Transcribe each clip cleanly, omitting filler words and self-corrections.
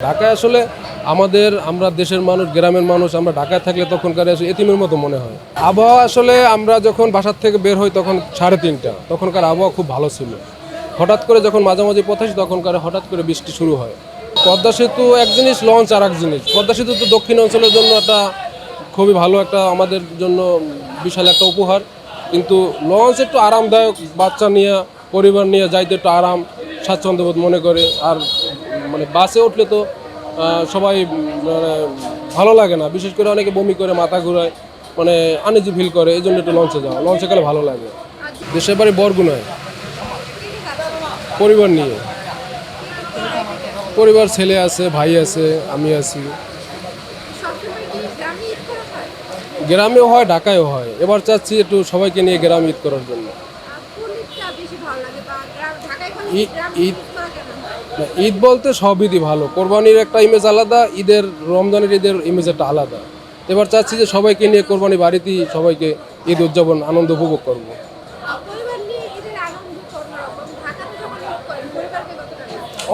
ঢাকায় আসলে আমরা দেশের মানুষ, গ্রামের মানুষ, আমরা ঢাকায় থাকলে তখনকার এতিমের মতো মনে হয়। আবহাওয়া আসলে আমরা যখন বাসার থেকে বের হই তখন 3:30, তখনকার আবহাওয়া খুব ভালো ছিল। হঠাৎ করে যখন মাঝামাঝি পথে আসি তখনকার হঠাৎ করে বৃষ্টি শুরু হয়। পদ্মা সেতু এক জিনিস, লঞ্চ আর এক জিনিস। পদ্মা সেতু তো দক্ষিণ অঞ্চলের জন্য একটা খুবই ভালো, একটা আমাদের জন্য বিশাল একটা উপহার। কিন্তু লঞ্চ একটু আরামদায়ক, বাচ্চা নিয়ে পরিবার নিয়ে যাইতে একটু আরাম স্বাচ্ছন্দ্যবোধ মনে করে। আর মানে বাসে উঠলে তো সবাই মানে ভালো লাগে না, বিশেষ করে অনেকে বমি করে, মাথা ঘুরায়, মানে আনইজি ফিল করে। এই জন্য একটু লঞ্চে যাওয়া, লঞ্চে গেলে ভালো লাগে। দেশের বাড়ি বরগুনায়, পরিবার নিয়ে। পরিবার, ছেলে আছে, ভাই আছে, আমি আছি। গ্রামেও হয়, ঢাকায়ও হয়। এবার চাচ্ছি একটু সবাইকে নিয়ে গ্রামে ঈদ করার জন্য। ঈদ ঈদ না, ঈদ বলতে সব ঈদই ভালো। কোরবানির একটা ইমেজ আলাদা, রমজানের ঈদের ইমেজ একটা আলাদা। এবার চাচ্ছি যে সবাইকে নিয়ে কোরবানি বাড়িতেই সবাইকে ঈদ উদযাপন আনন্দ উপভোগ করবো।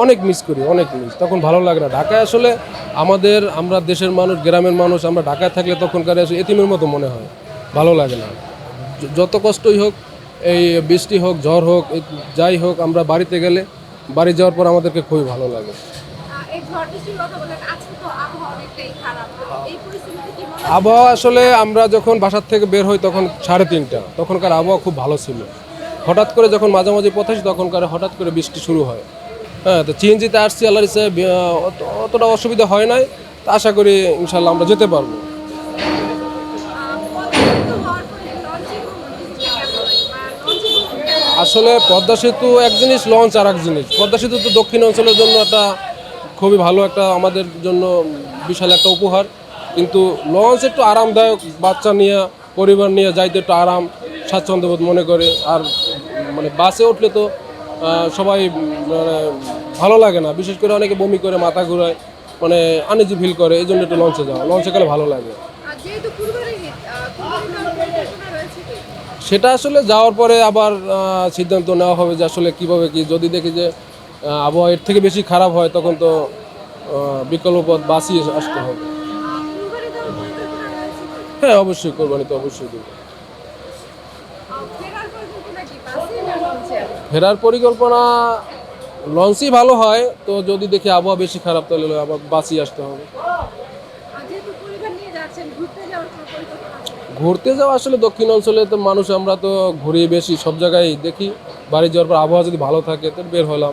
অনেক মিস করি, অনেক মিস। তখন ভালো লাগে না। ঢাকায় আসলে আমরা দেশের মানুষ, গ্রামের মানুষ, আমরা ঢাকায় থাকলে তখনকার এতিমের মতো মনে হয়, ভালো লাগে না। যত কষ্টই হোক, এই বৃষ্টি হোক, ঝড় হোক, যাই হোক, আমরা বাড়িতে গেলে, বাড়ি যাওয়ার পর আমাদেরকে খুবই ভালো লাগে। আবহাওয়া আসলে আমরা যখন বাসার থেকে বের হই তখন 3:30, তখনকার আবহাওয়া খুব ভালো ছিল। হঠাৎ করে যখন মাঝামাঝি পথে আসি তখনকার হঠাৎ করে বৃষ্টি শুরু হয়। হ্যাঁ, তো সিএনজিতে আসছি, আল্লাহর ইচ্ছায় অতটা অসুবিধা হয় নাই। তা আশা করি ইনশাল্লাহ আমরা যেতে পারবো। আসলে পদ্মা সেতু এক জিনিস, লঞ্চ আর এক জিনিস। পদ্মা সেতু তো দক্ষিণ অঞ্চলের জন্য একটা খুবই ভালো, একটা আমাদের জন্য বিশাল একটা উপহার। কিন্তু লঞ্চ একটু আরামদায়ক, বাচ্চা নিয়ে পরিবার নিয়ে যাইতে একটু আরাম স্বাচ্ছন্দ্যবোধ মনে করে। আর মানে বাসে উঠলে তো সবাই মানে ভালো লাগে না, বিশেষ করে অনেকে বমি করে, মাথা ঘুরায়, মানে আনইজি ফিল করে। এই জন্য একটু লঞ্চে যাওয়া, লঞ্চে গেলে ভালো লাগে। সেটা আসলে যাওয়ার পরে আবার সিদ্ধান্ত নেওয়া হবে যে আসলে কীভাবে কি। যদি দেখি যে আবহাওয়া এর থেকে বেশি খারাপ হয় তখন তো বিকল্প পথ বাসই আসতে হবে। হ্যাঁ, অবশ্যই কোরবানি তো অবশ্যই দেবো। ফেরার পরিকল্পনা লঞ্চই ভালো হয়। তো যদি দেখি আবহাওয়া বেশি খারাপ তাহলে আবার বাসই আসতে হবে। ঘুরতে যাওয়া আসলে দক্ষিণ অঞ্চলে তো মানুষ, আমরা তো ঘুরি বেশি, সব জায়গায় দেখি। বাড়ি যাওয়ার পর আবহাওয়া যদি ভালো থাকে তো বের হলাম।